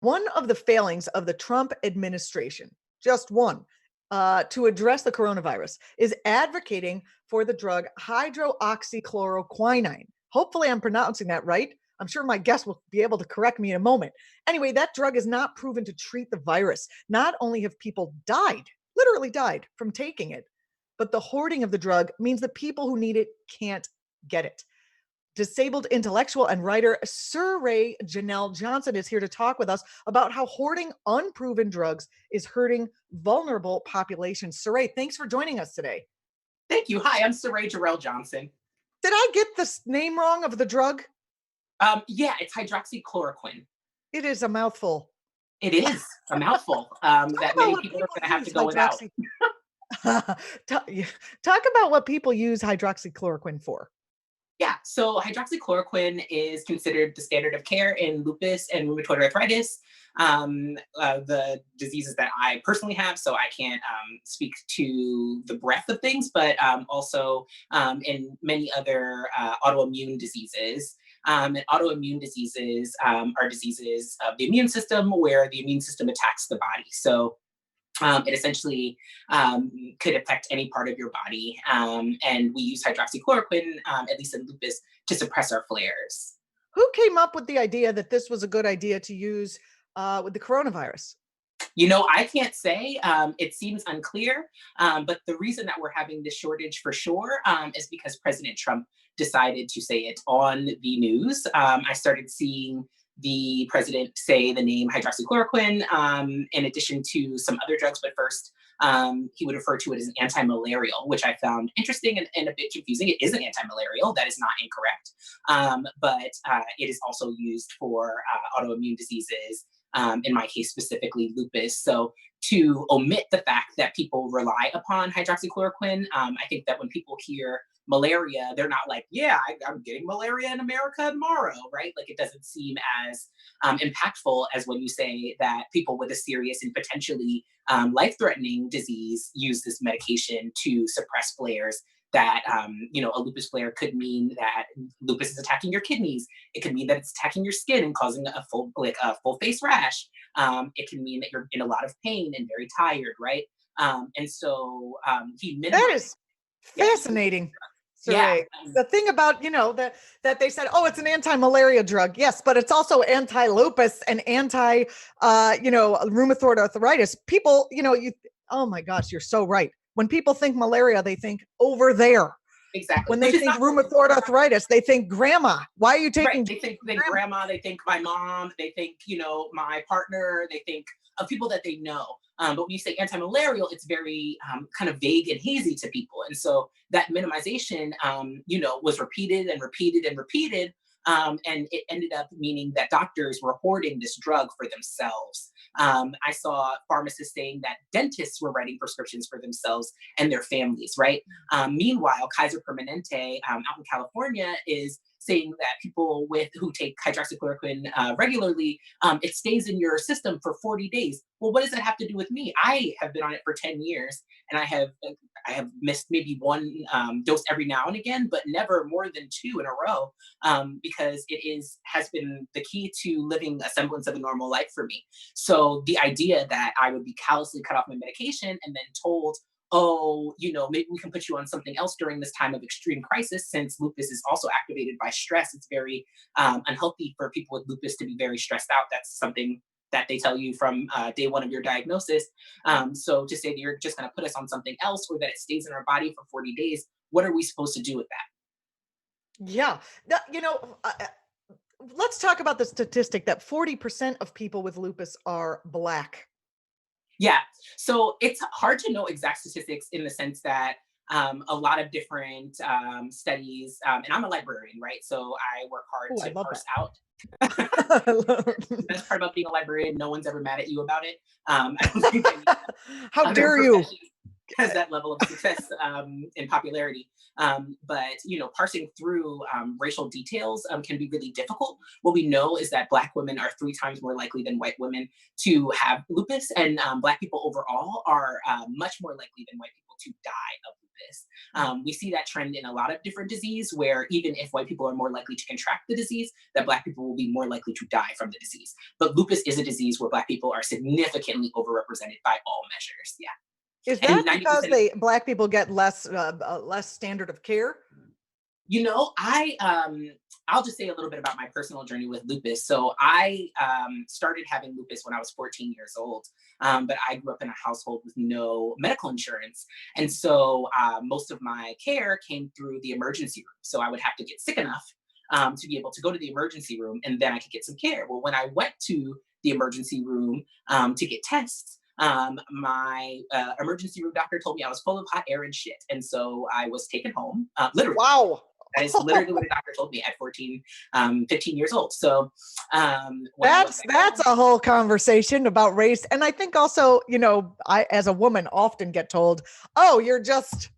One of the failings of the Trump administration, just one, to address the coronavirus, is advocating for the drug hydroxychloroquine. Hopefully, I'm pronouncing that right. I'm sure my guest will be able to correct me in a moment. Anyway, that drug is not proven to treat the virus. Not only have people died, literally died from taking it, but the hoarding of the drug means the people who need it can't get it. Disabled intellectual and writer Cyree Jarelle Johnson is here to talk with us about how hoarding unproven drugs is hurting vulnerable populations. Cyree, thanks for joining us today. Thank you. Hi, I'm Cyree Jarelle Johnson. Did I get the name wrong of the drug? Yeah, it's hydroxychloroquine. It is a mouthful. It is a mouthful Talk that about many what people are people going to have to use go without. hydroxy. Talk about what people use hydroxychloroquine for. Yeah, so hydroxychloroquine is considered the standard of care in lupus and rheumatoid arthritis, the diseases that I personally have. So I can't speak to the breadth of things, but also in many other autoimmune diseases. And autoimmune diseases are diseases of the immune system where the immune system attacks the body. So it essentially could affect any part of your body. And we use hydroxychloroquine, at least in lupus, to suppress our flares. Who came up with the idea that this was a good idea to use with the coronavirus? I can't say. It seems unclear. But the reason that we're having this shortage for sure is because President Trump decided to say it on the news. I started seeing the president say the name hydroxychloroquine in addition to some other drugs. But first, he would refer to it as an anti-malarial, which I found interesting and a bit confusing. It is an anti-malarial. That is not incorrect. But it is also used for autoimmune diseases, in my case specifically lupus. So to omit the fact that people rely upon hydroxychloroquine, I think that when people hear malaria, they're not like, yeah, I'm getting malaria in America tomorrow, right? Like it doesn't seem as impactful as when you say that people with a serious and potentially life-threatening disease use this medication to suppress flares. That a lupus flare could mean that lupus is attacking your kidneys. It could mean that it's attacking your skin and causing a full face rash. It can mean that you're in a lot of pain and very tired, right? And so he That minimized. is Yeah, fascinating, yeah, Saray. The thing about, that they said, oh, it's an anti-malaria drug. Yes, but it's also anti-lupus and rheumatoid arthritis. People, oh my gosh, you're so right. When people think malaria, they think over there. exactly. When they think rheumatoid arthritis, they think grandma. Why are you Right. taking They think grandma, they think my mom, they think, my partner, they think of people that they know. But when you say anti-malarial, it's very kind of vague and hazy to people. And so that minimization, was repeated and repeated and repeated. And it ended up meaning that doctors were hoarding this drug for themselves. I saw pharmacists saying that dentists were writing prescriptions for themselves and their families, right? Meanwhile, Kaiser Permanente out in California is saying that people who take hydroxychloroquine regularly, it stays in your system for 40 days. Well, what does that have to do with me? I have been on it for 10 years and I have missed maybe one dose every now and again, but never more than two in a row, because has been the key to living a semblance of a normal life for me. So the idea that I would be callously cut off my medication and then told, oh, maybe we can put you on something else during this time of extreme crisis, since lupus is also activated by stress. It's very unhealthy for people with lupus to be very stressed out. That's something that they tell you from day one of your diagnosis. So to say that you're just going to put us on something else or that it stays in our body for 40 days, what are we supposed to do with that? Yeah. Let's talk about the statistic that 40% of people with lupus are Black. Yeah. So it's hard to know exact statistics in the sense that a lot of different studies, and I'm a librarian, right? So I work hard Oh, I to love parse that. out. The best part about being a librarian, no one's ever mad at you about it. I don't think any How other dare you? profession has that level of success and popularity. But parsing through racial details can be really difficult. What we know is that Black women are 3 times more likely than white women to have lupus, and Black people overall are much more likely than white people to die of lupus. We see that trend in a lot of different disease where even if white people are more likely to contract the disease, that Black people will be more likely to die from the disease. But lupus is a disease where Black people are significantly overrepresented by all measures. Yeah. Is And that because 90%, Black people get less standard of care? I'll just say a little bit about my personal journey with lupus. So I started having lupus when I was 14 years old, but I grew up in a household with no medical insurance. And so most of my care came through the emergency room. So I would have to get sick enough to be able to go to the emergency room, and then I could get some care. Well, when I went to the emergency room to get tests, my emergency room doctor told me I was full of hot air and shit. And so I was taken home, literally. Wow. That is literally what a doctor told me at 14, 15 years old. So that's a whole conversation about race. And I think also, I, as a woman, often get told, oh, you're just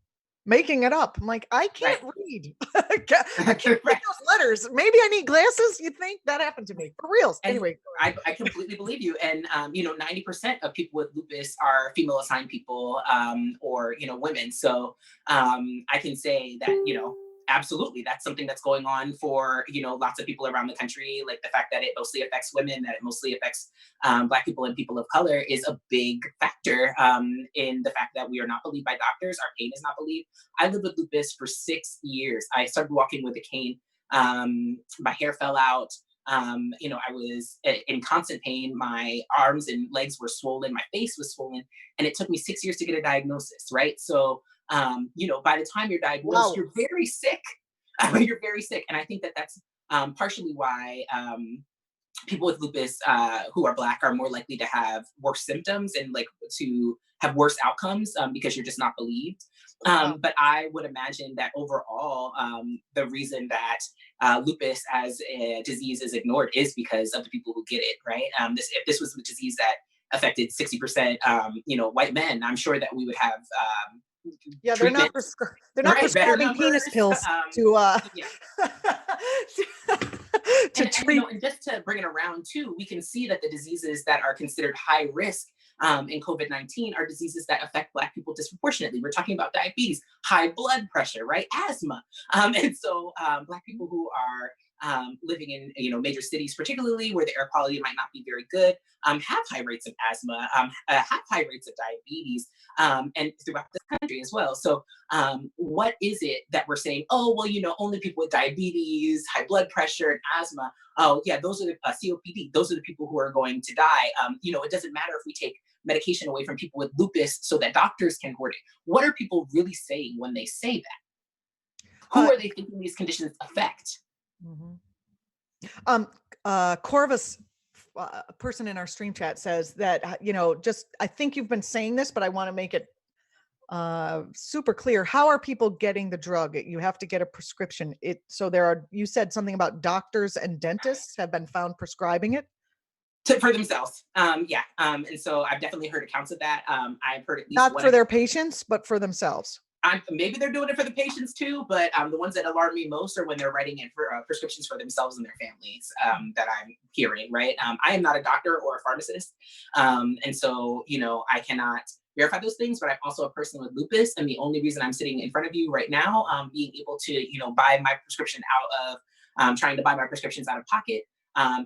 making it up. I'm like, I can't read. I can't read those letters. Maybe I need glasses. You think that happened to me for reals? And anyway, I completely believe you. And 90% of people with lupus are female assigned people or women. So I can say that absolutely, that's something that's going on for lots of people around the country. Like the fact that it mostly affects women, that it mostly affects Black people and people of color is a big factor in the fact that we are not believed by doctors. Our pain is not believed. I lived with lupus for 6 years. I started walking with a cane. My hair fell out. I was in constant pain. My arms and legs were swollen. My face was swollen. And it took me 6 years to get a diagnosis, right? So by the time you're diagnosed, you're very sick. You're very sick. And I think that that's partially why people with lupus who are Black are more likely to have worse symptoms and to have worse outcomes because you're just not believed. But I would imagine that overall, the reason that lupus as a disease is ignored is because of the people who get it, right? If this was a disease that affected 60%, white men, I'm sure that we would have they're not prescribing penis pills to to treat. And just to bring it around too, we can see that the diseases that are considered high risk in COVID-19 are diseases that affect Black people disproportionately. We're talking about diabetes, high blood pressure, right? Asthma. And so Black people who are living in major cities, particularly where the air quality might not be very good, have high rates of asthma, have high rates of diabetes, and throughout the country as well. So what is it that we're saying, oh, well, only people with diabetes, high blood pressure, and asthma, oh, yeah, those are the COPD, those are the people who are going to die. It doesn't matter if we take medication away from people with lupus so that doctors can hoard it. What are people really saying when they say that? Who are they thinking these conditions affect? Corvus, a person in our stream chat, says that I think you've been saying this, but I want to make it super clear. How are people getting the drug? You have to get a prescription. You said something about doctors and dentists have been found prescribing it for themselves. And so I've definitely heard accounts of that. I've heard at least not for their patients, but for themselves. Maybe they're doing it for the patients too, but the ones that alarm me most are when they're writing in for prescriptions for themselves and their families that I'm hearing, right? I am not a doctor or a pharmacist. And so, I cannot verify those things, but I'm also a person with lupus. And the only reason I'm sitting in front of you right now, being able to, buy my prescription out of, trying to buy my prescriptions out of pocket,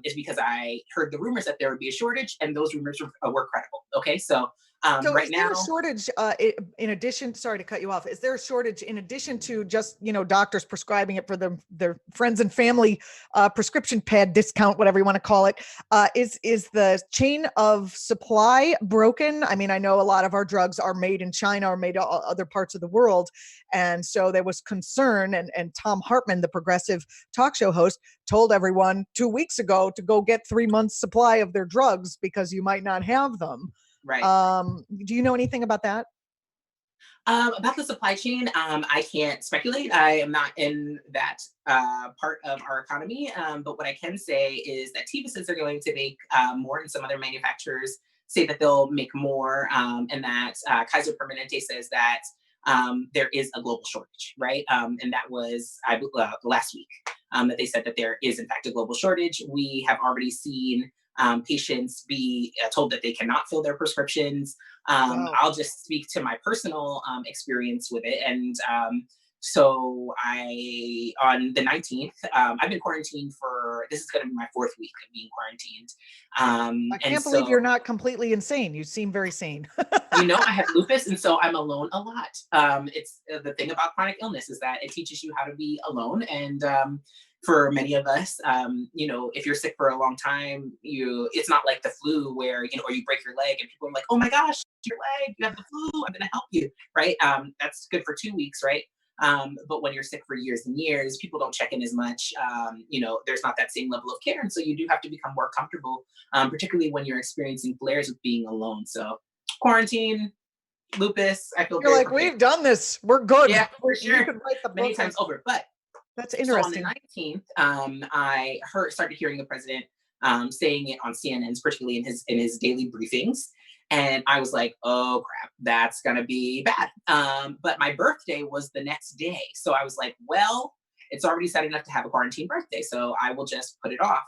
is because I heard the rumors that there would be a shortage, and those rumors were credible. Okay, so right now, is there a shortage in addition? Sorry to cut you off. Is there a shortage in addition to just doctors prescribing it for their friends and family, prescription pad discount, whatever you want to call it? Is the chain of supply broken? I mean, I know a lot of our drugs are made in China or made in other parts of the world, and so there was concern. And Tom Hartman, the progressive talk show host, told everyone 2 weeks ago to go get 3 months supply of their drugs because you might not have them. Right. Do you know anything about that? About the supply chain, I can't speculate. I am not in that part of our economy. But what I can say is that Tiba says they're going to make more, and some other manufacturers say that they'll make more, and that Kaiser Permanente says that there is a global shortage, right? And that was last week that they said that there is in fact a global shortage. We have already seen patients be told that they cannot fill their prescriptions. Wow. I'll just speak to my personal experience with it. And so on the 19th, I've been quarantined for, this is going to be my fourth week of being quarantined. I And can't believe you're so, not completely insane. You seem very sane. I have lupus, and so I'm alone a lot. It's the thing about chronic illness is that it teaches you how to be alone. And for many of us, if you're sick for a long time, it's not like the flu where, or you break your leg and people are like, oh my gosh, your leg, you have the flu, I'm going to help you, right? That's good for 2 weeks, right? But when you're sick for years and years, people don't check in as much. There's not that same level of care. And so you do have to become more comfortable, particularly when you're experiencing flares of being alone. So quarantine, lupus, I feel You're very like, prepared. we've done this. We're good. Yeah, for You sure. could write the Many book. times over. But That's so on the interesting. 19th, I started hearing the president saying it on CNN's, particularly in his daily briefings. And I was like, oh crap, that's gonna be bad. But my birthday was the next day. So I was like, well, it's already set enough to have a quarantine birthday. So I will just put it off.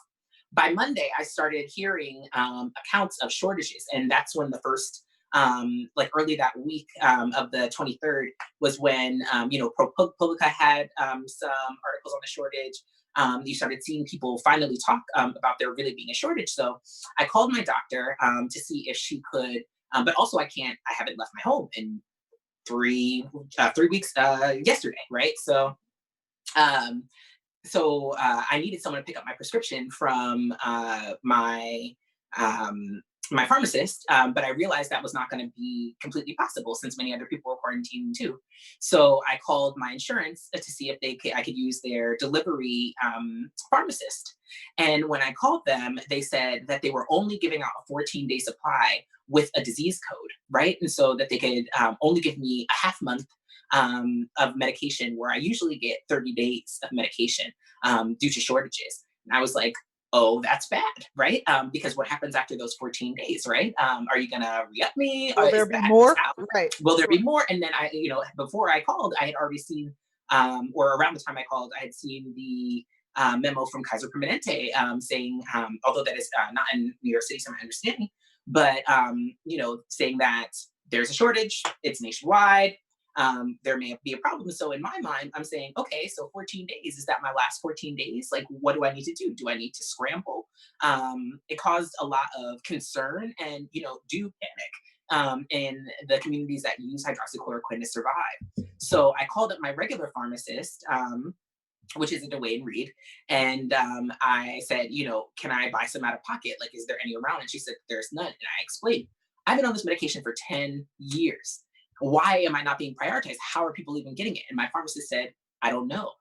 By Monday, I started hearing accounts of shortages. And that's when the first, like early that week of the 23rd was when, ProPublica had some articles on the shortage. You started seeing people finally talk about there really being a shortage. So I called my doctor to see if she could, but also I haven't left my home in 3 weeks yesterday, right? Um, I needed someone to pick up my prescription from um, my pharmacist, but I realized that was not going to be completely possible since many other people were quarantining too. So I called my insurance to see if I could use their delivery pharmacist. And when I called them, they said that they were only giving out a 14-day supply with a disease code, right? And so that they could only give me a half month of medication where I usually get 30 days of medication due to shortages. And I was like, oh, that's bad, right? Because what happens after those 14 days, right? Are you gonna re-up me? Will there Is be that is more? out? Right. Will there Sure. be more? And then before I called, I had already seen, or around the time I called, I had seen the memo from Kaiser Permanente saying, although that is not in New York City, to my understanding, but saying that there's a shortage, it's nationwide, there may be a problem. So in my mind, I'm saying, okay, so 14 days, is that my last 14 days? Like, what do I need to do? Do I need to scramble? It caused a lot of concern and, do panic in the communities that use hydroxychloroquine to survive. So I called up my regular pharmacist, which is a Dwayne Reed. And I said, can I buy some out of pocket? Like, is there any around? And she said, there's none. And I explained, I've been on this medication for 10 years. Why am I not being prioritized? How are people even getting it? And my pharmacist said, I don't know.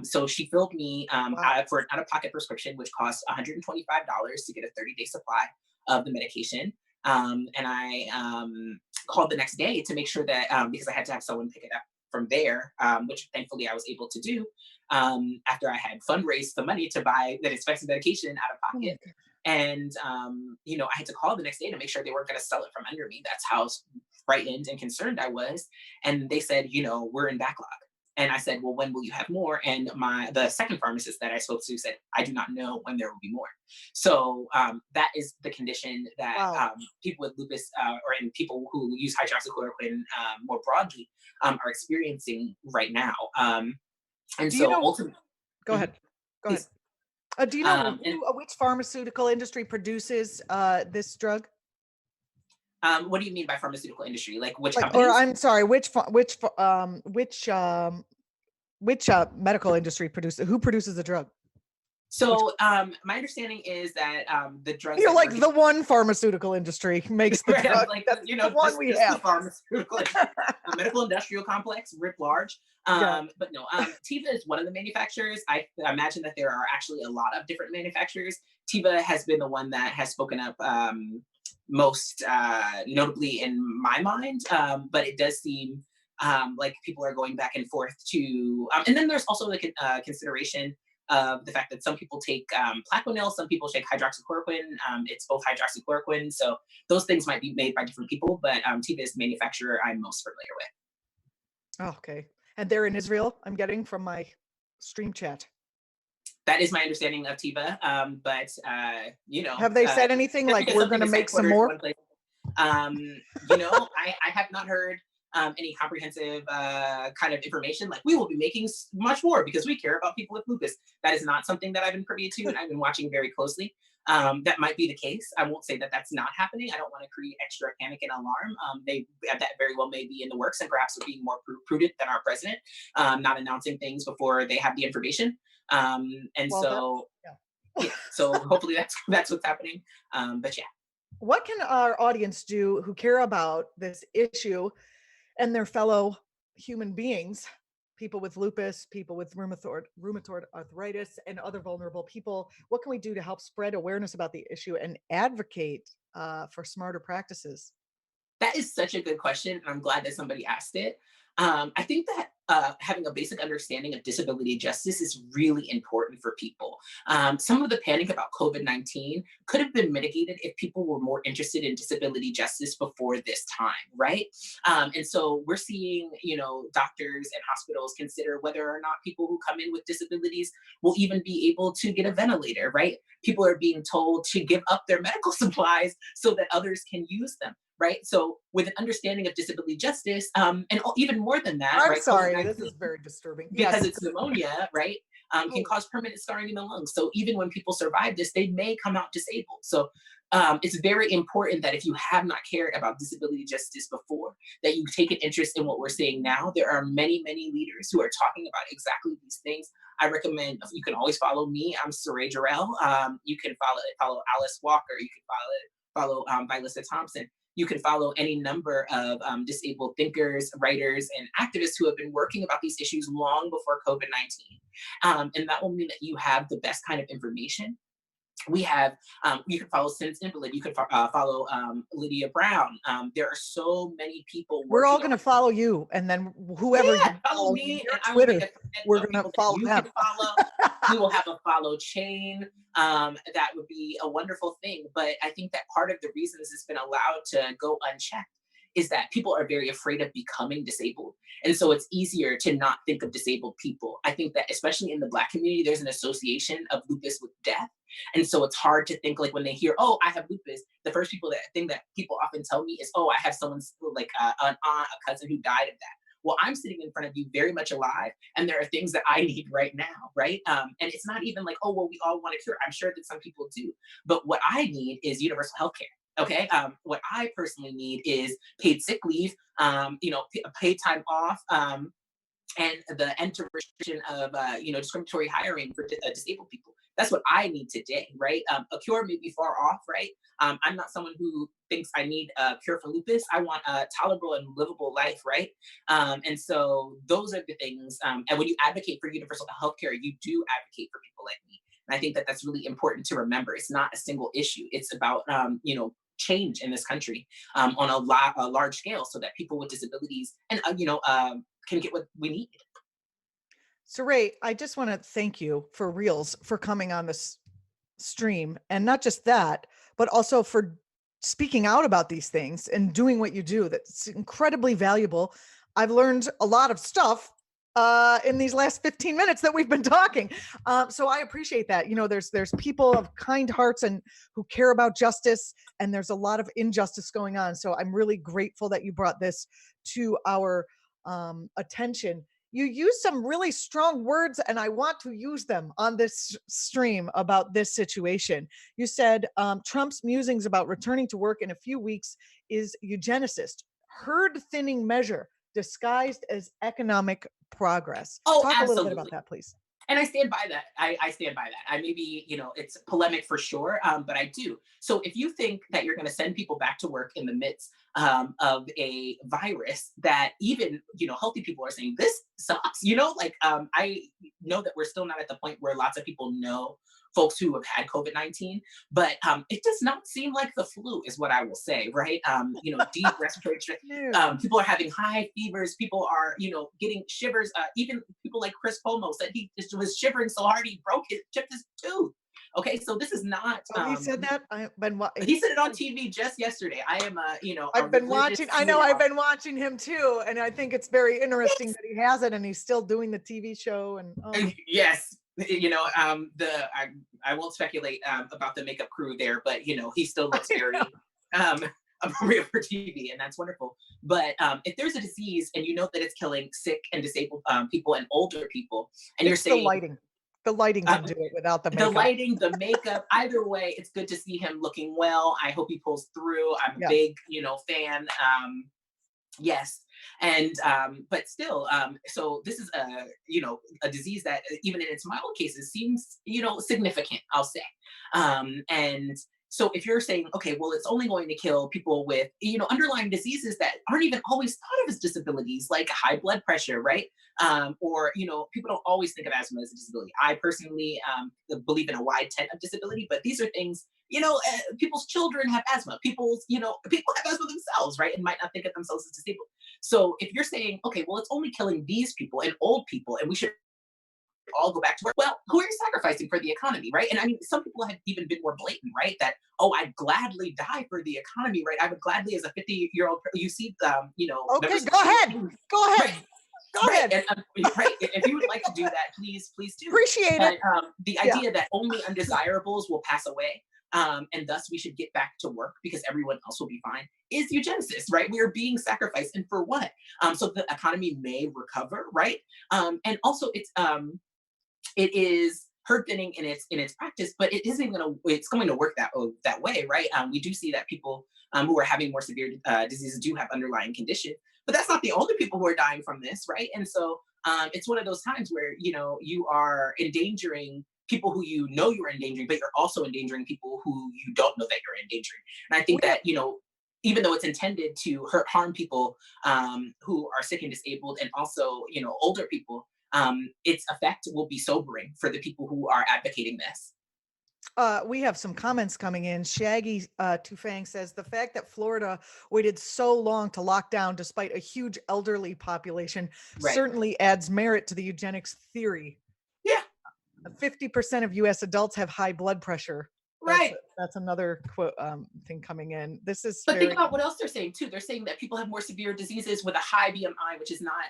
So she filled me Wow. for an out of pocket prescription, which costs $125 to get a 30-day supply of the medication. And I called the next day to make sure that, because I had to have someone pick it up from there, which thankfully I was able to do after I had fundraised the money to buy that expensive medication out of Oh my pocket. God. And, I had to call the next day to make sure they weren't going to sell it from under me. That's how frightened and concerned I was. And they said, we're in backlog. And I said, well, when will you have more? And the second pharmacist that I spoke to said, I do not know when there will be more. So that is the condition that Wow. people with lupus and people who use hydroxychloroquine more broadly are experiencing right now. And Do you so know? ultimately, Go ahead. Go ahead. please. Do you know And which pharmaceutical industry produces this drug? what do you mean by pharmaceutical industry? Like which Like, or companies? I'm sorry, which medical industry produces? Who produces the drug? Which So my understanding is that the I drugs feel that we're like getting, the one pharmaceutical industry makes the right? I'm drug. like, That's the one we just the have. pharmaceutical industry, a medical industrial complex, writ large. Yeah. But no, Tiba is one of the manufacturers. I imagine that there are actually a lot of different manufacturers. Tiba has been the one that has spoken up most notably in my mind, but it does seem like people are going back and forth to, and then there's also the consideration of the fact that some people take Plaquenil, some people take hydroxychloroquine. It's both hydroxychloroquine, so those things might be made by different people. But Tiba is the manufacturer I'm most familiar with. Oh, okay. And they're in Israel. I'm getting from my stream chat. That is my understanding of Tiba. But Have they said anything just like, because we're something going to is make some headquartered in more? one place, I have not heard any comprehensive kind of information. Like, we will be making much more because we care about people with lupus. That is not something that I've been privy to, and I've been watching very closely. That might be the case. I won't say that that's not happening. I don't want to create extra panic and alarm. That very well may be in the works, and perhaps we're being more prudent than our president, not announcing things before they have the information. And Well, that, so, yeah. yeah, so hopefully that's what's happening. But yeah. What can our audience do who care about this issue and their fellow human beings, people with lupus, people with rheumatoid arthritis, and other vulnerable people? What can we do to help spread awareness about the issue and advocate for smarter practices? That is such a good question, and I'm glad that somebody asked it. I think that having a basic understanding of disability justice is really important for people. Some of the panic about COVID-19 could have been mitigated if people were more interested in disability justice before this time, right? And so we're seeing, doctors and hospitals consider whether or not people who come in with disabilities will even be able to get a ventilator, right? People are being told to give up their medical supplies so that others can use them, right? So with an understanding of disability justice, and even more than that, I'm right? sorry, this COVID-19, is very disturbing. because Yes. it's pneumonia, right? Can cause permanent scarring in the lungs. So even when people survive this, they may come out disabled. So it's very important that if you have not cared about disability justice before, that you take an interest in what we're saying now. There are many, many leaders who are talking about exactly these things. I recommend, you can always follow me. I'm Cyree Jarelle. You can follow Alice Walker. You can follow Vilissa Thompson. You can follow any number of disabled thinkers, writers, and activists who have been working about these issues long before COVID-19. And that will mean that you have the best kind of information. We have, you can follow Since Invalid, you can follow Lydia Brown. There are so many people We're all working going on. to follow you, and then whoever Yeah, you follow follow, me, your and I will make Twitter, a thread we're of going to people that follow you them. can follow. We will have a follow chain. That would be a wonderful thing. But I think that part of the reasons it's been allowed to go unchecked is that people are very afraid of becoming disabled. And so it's easier to not think of disabled people. I think that especially in the Black community, there's an association of lupus with death. And so it's hard to think, like, when they hear, oh, I have lupus, the first thing that people often tell me is, oh, I have someone's, like an aunt, a cousin who died of that. Well, I'm sitting in front of you very much alive, and there are things that I need right now, right? And it's not even like, oh, well, we all want a cure. I'm sure that some people do. But what I need is universal health care. Okay. What I personally need is paid sick leave, paid time off, and the end to restriction of discriminatory hiring for disabled people. That's what I need today, right? A cure may be far off, right? I'm not someone who thinks I need a cure for lupus. I want a tolerable and livable life, right? And so those are the things. And when you advocate for universal health care, you do advocate for people like me. And I think that that's really important to remember. It's not a single issue. It's about change in this country on a large scale, so that people with disabilities and can get what we need. Saray, I just want to thank you for reals for coming on this stream, and not just that, but also for speaking out about these things and doing what you do. That's incredibly valuable. I've learned a lot of stuff in these last 15 minutes that we've been talking. So I appreciate that. There's people of kind hearts and who care about justice, and there's a lot of injustice going on. So I'm really grateful that you brought this to our attention. You use some really strong words, and I want to use them on this stream about this situation. You said Trump's musings about returning to work in a few weeks is eugenicist, herd thinning measure disguised as economic progress. Oh, Talk a little bit about absolutely. that, please. And I stand by that. I stand by that. I maybe, it's polemic for sure, but I do. So if you think that you're going to send people back to work in the midst of a virus that even, healthy people are saying, this sucks, I know that we're still not at the point where lots of people know folks who have had COVID-19, but it does not seem like the flu is what I will say, right? Deep respiratory, people are having high fevers, people are, getting shivers. Even people like Chris Cuomo said he just was shivering so hard he chipped his tooth. Okay, so this is not. Oh, he said that. He said it on TV just yesterday. I am a I've been religious. watching. I know I've been watching him too, and I think it's very interesting that he has it, and he's still doing the TV show. And Yes, I won't speculate about the makeup crew there, but he still looks very um, appropriate for TV, and that's wonderful. But if there's a disease and you know that it's killing sick and disabled people and older people, and you're It's the saying lighting. The lighting uh, can do it without the the makeup. lighting, the makeup, either way, it's good to see him looking well. I hope he pulls through. I'm a Yeah. big, fan. Yes. And but still, so this is a disease that even in its mild cases seems, significant, I'll say. And so if you're saying, okay, well, it's only going to kill people with, underlying diseases that aren't even always thought of as disabilities, like high blood pressure, right? Or, people don't always think of asthma as a disability. I personally believe in a wide tent of disability, but these are things, people's children have asthma. People have asthma themselves, right? And might not think of themselves as disabled. So if you're saying, okay, well, it's only killing these people and old people, and we should all go back to work. Well, who are you sacrificing for the economy, right? And I mean, some people have even been more blatant, right? That, oh, I'd gladly die for the economy, right? I would gladly, as a 50-year-old, you see, Okay, go ahead. Go ahead. Right. Go Right, ahead. and right. If you would like to do that, please do. Appreciate But it. the Yeah. idea that only undesirables will pass away, and thus we should get back to work because everyone else will be fine, is eugenicist, right? We are being sacrificed, and for what? So the economy may recover, right? And also, it is herd thinning in its practice, but it isn't going to. It's going to work that way, right? We do see that people who are having more severe diseases do have underlying conditions, but that's not the only people who are dying from this, right? And so it's one of those times where you are endangering people who you're endangering, but you're also endangering people who you don't know that you're endangering. And I think We- that even though it's intended to harm people who are sick and disabled, and also older people, its effect will be sobering for the people who are advocating this. We have some comments coming in. Shaggy Tufang says the fact that Florida waited so long to lock down despite a huge elderly population Right. certainly adds merit to the eugenics theory. Yeah. 50% of US adults have high blood pressure. Right. That's another quote thing coming in. This is But very think about what else they're saying too. They're saying that people have more severe diseases with a high BMI, which is not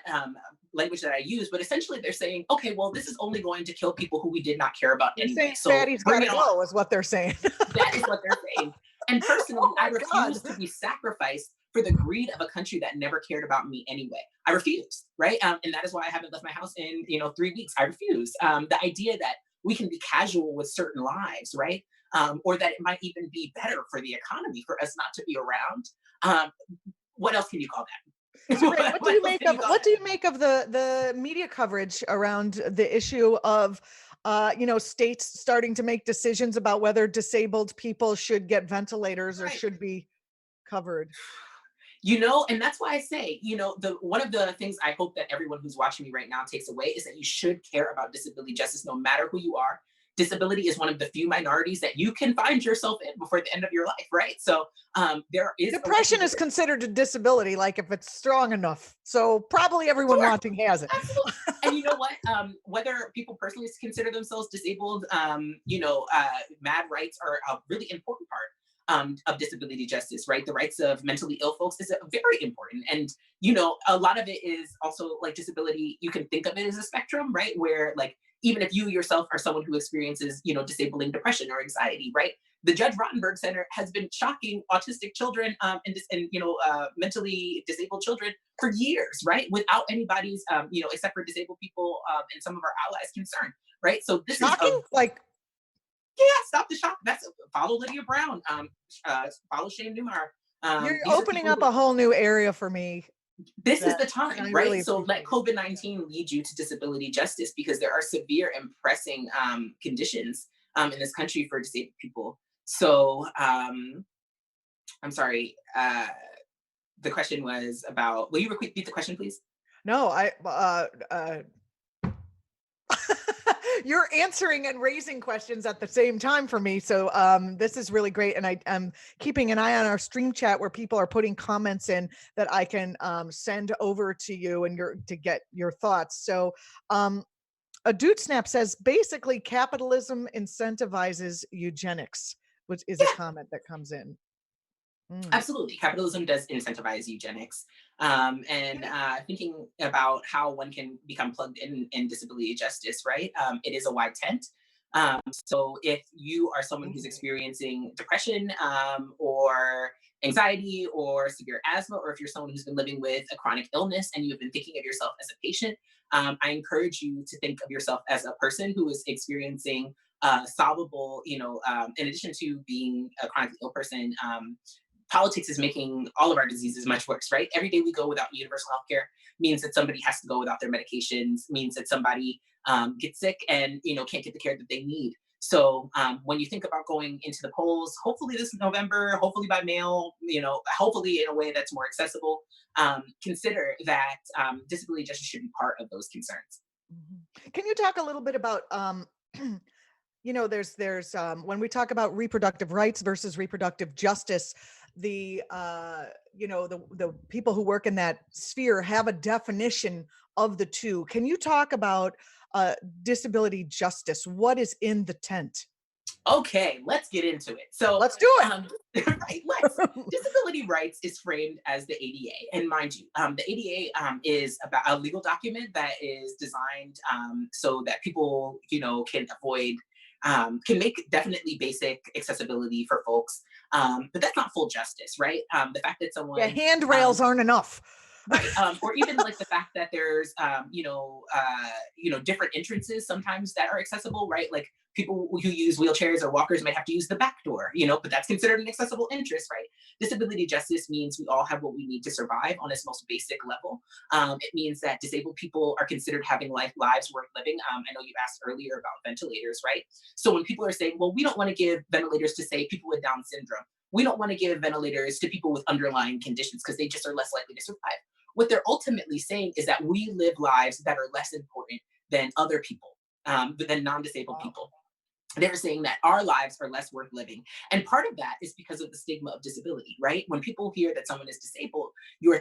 language that I use, but essentially they're saying, okay, well, this is only going to kill people who we did not care about they're anyway. saying So fatty's bring gotta it on. go is what they're saying. That is what they're saying. And personally, Oh I my refuse God. to be sacrificed for the greed of a country that never cared about me anyway. I refuse, right? And that is why I haven't left my house in 3 weeks. I refuse. The idea that we can be casual with certain lives, right? Or that it might even be better for the economy for us not to be around. What else can you call that? Cyree, what do you make of the media coverage around the issue of states starting to make decisions about whether disabled people should get ventilators or Right. should be covered? And that's why I say, the one of the things I hope that everyone who's watching me right now takes away is that you should care about disability justice no matter who you are. Disability is one of the few minorities that you can find yourself in before the end of your life, right? So there is Depression is considered a disability, like if it's strong enough. So probably everyone Sure. watching has it. Absolutely. And you know what? Whether people personally consider themselves disabled, mad rights are a really important part of disability justice, right? The rights of mentally ill folks is very important. And, a lot of it is also like disability. You can think of it as a spectrum, right? Where like, even if you yourself are someone who experiences, disabling depression or anxiety, right? The Judge Rottenberg Center has been shocking autistic children and mentally disabled children for years, right? Without anybody's, except for disabled people and some of our allies concerned, right? So this Shocking? is stop the shock. That's follow Lydia Brown, follow Shane Newmar. You're opening up a whole new area for me. This is the time, I right? really So let appreciate COVID-19 lead you to disability justice, because there are severe and pressing conditions in this country for disabled people. So I'm sorry. The question was about. Will you repeat the question, please? No, you're answering and raising questions at the same time for me. So this is really great. And I'm keeping an eye on our stream chat where people are putting comments in that I can send over to you and to get your thoughts. So a dude snap says basically capitalism incentivizes eugenics, which is a comment that comes in. Mm. Absolutely. Capitalism does incentivize eugenics. And thinking about how one can become plugged in disability justice, right? It is a wide tent. So if you are someone who's Mhm. experiencing depression or anxiety or severe asthma, or if you're someone who's been living with a chronic illness and you've been thinking of yourself as a patient, I encourage you to think of yourself as a person who is experiencing solvable, in addition to being a chronically ill person, politics is making all of our diseases much worse, right? Every day we go without universal healthcare means that somebody has to go without their medications, means that somebody gets sick and can't get the care that they need. So when you think about going into the polls, hopefully this November, hopefully by mail, hopefully in a way that's more accessible, consider that disability justice should be part of those concerns. Mhm. Can you talk a little bit about there's when we talk about reproductive rights versus reproductive justice, the people who work in that sphere have a definition of the two. Can you talk about disability justice? What is in the tent? Okay, let's get into it. So, Let's do it. right, let's. Disability rights is framed as the ADA, and mind you, the ADA is about a legal document that is designed so that people, can avoid, can make definitely basic accessibility for folks, but that's not full justice, right? The fact that Yeah, someone handrails aren't enough. right. Or even like the fact that there's, different entrances sometimes that are accessible, right? Like people who use wheelchairs or walkers might have to use the back door, but that's considered an accessible entrance, right? Disability justice means we all have what we need to survive on its most basic level. It means that disabled people are considered having lives worth living. I know you asked earlier about ventilators, right? So when people are saying, well, we don't want to give ventilators to say people with Down syndrome, we don't want to give ventilators to people with underlying conditions because they just are less likely to survive. What they're ultimately saying is that we live lives that are less important than other people, than non-disabled Wow. people. They're saying that our lives are less worth living. And part of that is because of the stigma of disability, right? When people hear that someone is disabled, you're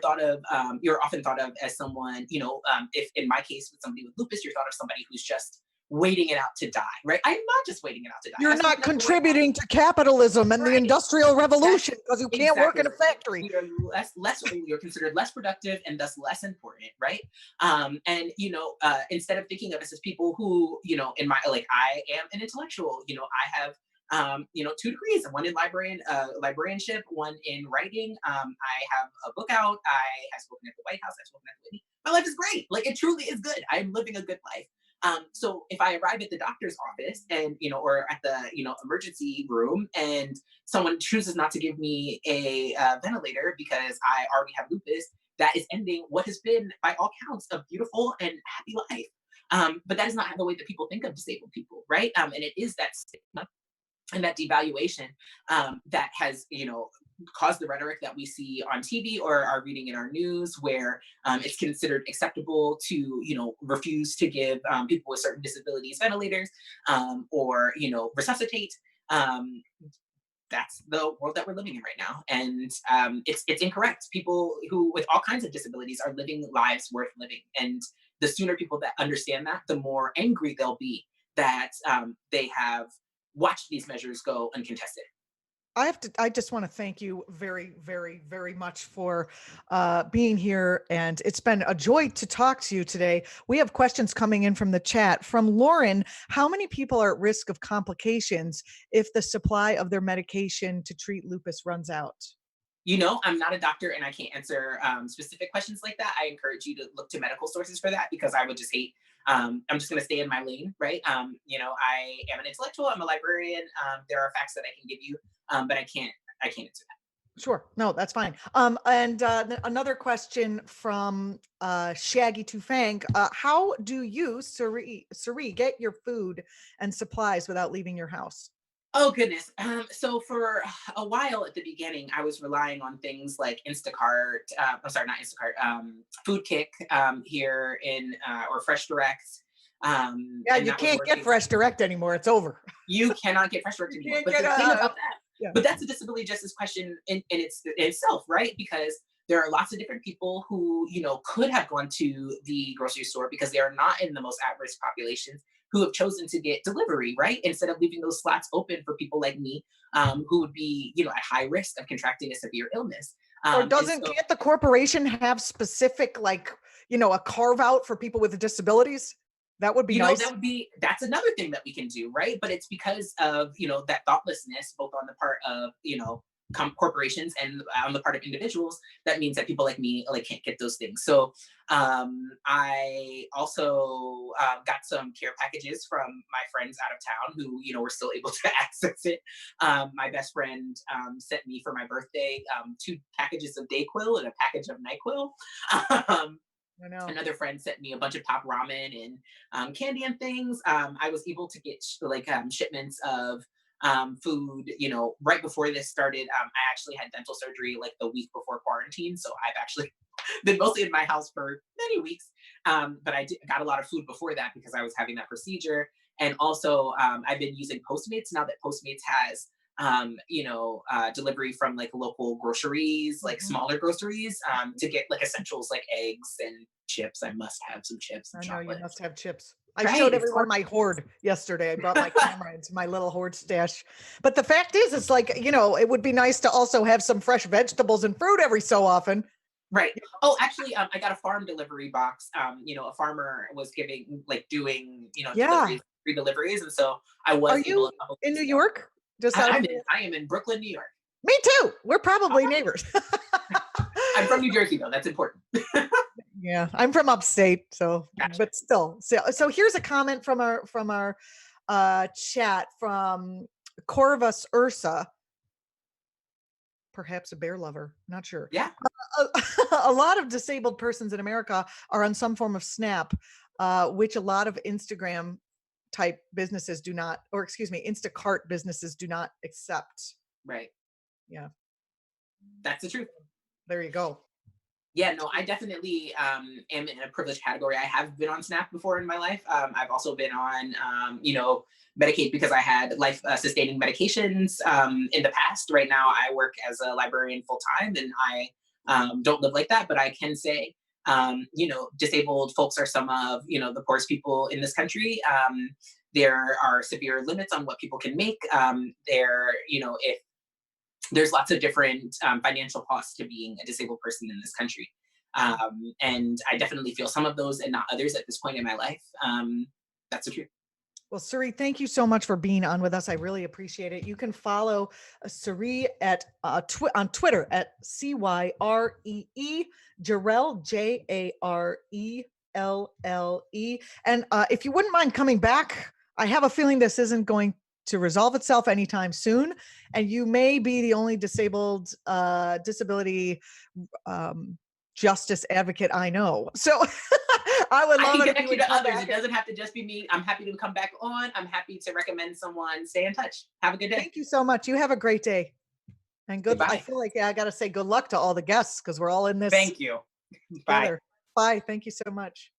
often thought of as someone, if in my case with somebody with lupus, you're thought of somebody who's just waiting it out to die, right? I'm not just waiting it out to die. You're I've not spoken at the White House. contributing to capitalism and the Right. industrial revolution Exactly. because you can't work Exactly in a right. factory. We are you're considered less productive and thus less important, right? And instead of thinking of us as people who, in my like I am an intellectual, I have two degrees, one in librarianship, one in writing. I have a book out. I have spoken at the White House. I've spoken at the Whitney. My life is great. Like it truly is good. I'm living a good life. So if I arrive at the doctor's office and or at the emergency room and someone chooses not to give me a ventilator because I already have lupus, that is ending what has been by all counts a beautiful and happy life. But that is not the way that people think of disabled people, right? And it is that stigma and that devaluation that has caused the rhetoric that we see on TV or are reading in our news, where it's considered acceptable to refuse to give people with certain disabilities ventilators or resuscitate. Um, that's the world that we're living in right now, and it's incorrect. People who with all kinds of disabilities are living lives worth living, and the sooner people that understand that, the more angry they'll be that they have watched these measures go uncontested. I just want to thank you very, very, very much for being here. And it's been a joy to talk to you today. We have questions coming in from the chat. From Lauren, how many people are at risk of complications if the supply of their medication to treat lupus runs out? I'm not a doctor and I can't answer specific questions like that. I encourage you to look to medical sources for that because I would just hate. I'm just going to stay in my lane, right? I am an intellectual. I'm a librarian. There are facts that I can give you, but I can't. I can't answer that. Sure. No, that's fine. And another question from Shaggy Tufang. How do you, Cyree, get your food and supplies without leaving your house? Oh goodness. So for a while at the beginning, I was relying on things like Instacart. I'm sorry, not Instacart. Food Kick here in or Fresh Direct, Yeah, and you that was can't get working. Fresh Direct anymore. It's over. You cannot get Fresh Direct You anymore. can't But get the thing about that, yeah. but that's a disability justice question in itself, right? Because there are lots of different people who could have gone to the grocery store because they are not in the most at-risk populations, who have chosen to get delivery, right? Instead of leaving those slots open for people like me, who would be, at high risk of contracting a severe illness. Or And so, can't the corporation have specific, like, a carve out for people with disabilities? That would be nice. that's another thing that we can do, right? But it's because of, that thoughtlessness, both on the part of, corporations and on the part of individuals, that means that people like me like can't get those things. So I also got some care packages from my friends out of town who were still able to access it. My best friend sent me for my birthday 2 packages of Dayquil and a package of NyQuil. um, I know. Another friend sent me a bunch of top ramen and candy and things. I was able to get shipments of food, right before this started. I actually had dental surgery like the week before quarantine. So I've actually been mostly in my house for many weeks. But got a lot of food before that because I was having that procedure. And also, I've been using Postmates now that Postmates has delivery from like local groceries, like Mhm. smaller groceries, to get like essentials like eggs and chips. I must have some chips and I know you chocolate. must have chips. I showed Right. Of everyone course. my hoard yesterday. I brought my camera into my little hoard stash. But the fact is, it's like, it would be nice to also have some fresh vegetables and fruit every so often. Right. Oh, actually, I got a farm delivery box. A farmer was doing, Yeah. free deliveries. And so I Are was able you a couple in weeks New ago. York? Just out of I am in Brooklyn, New York. Me too. We're probably Oh, neighbors. I'm from New Jersey though. That's important. Yeah, I'm from upstate, so Gotcha. but still. So here's a comment from our chat from Corvus Ursa, perhaps a bear lover, not sure. Yeah. A, a lot of disabled persons in America are on some form of SNAP, which a lot of Instagram type businesses do not, or excuse me, Instacart businesses do not accept. Right. Yeah, That's the truth. there you go. Yeah, no, I definitely am in a privileged category. I have been on SNAP before in my life. I've also been on, Medicaid because I had life sustaining medications in the past. Right now, I work as a librarian full time, and I don't live like that. But I can say, disabled folks are some of the poorest people in this country. There are severe limits on what people can make. If there's lots of different financial costs to being a disabled person in this country. And I definitely feel some of those and not others at this point in my life. That's the truth. Well, Cyree, thank you so much for being on with us. I really appreciate it. You can follow Cyree at on Twitter at Cyree Jarelle Jarelle. And if you wouldn't mind coming back, I have a feeling this isn't going to resolve itself anytime soon, and you may be the only disabled disability justice advocate I know. So I would I love can it if you connect you would to come others. back. It doesn't have to just be me. I'm happy to come back on. I'm happy to recommend someone. Stay in touch. Have a good day. Thank you so much. You have a great day. And good, I Goodbye. feel like, yeah, I got to say good luck to all the guests because we're all in this Thank you. Bye. together. Bye. Thank you so much.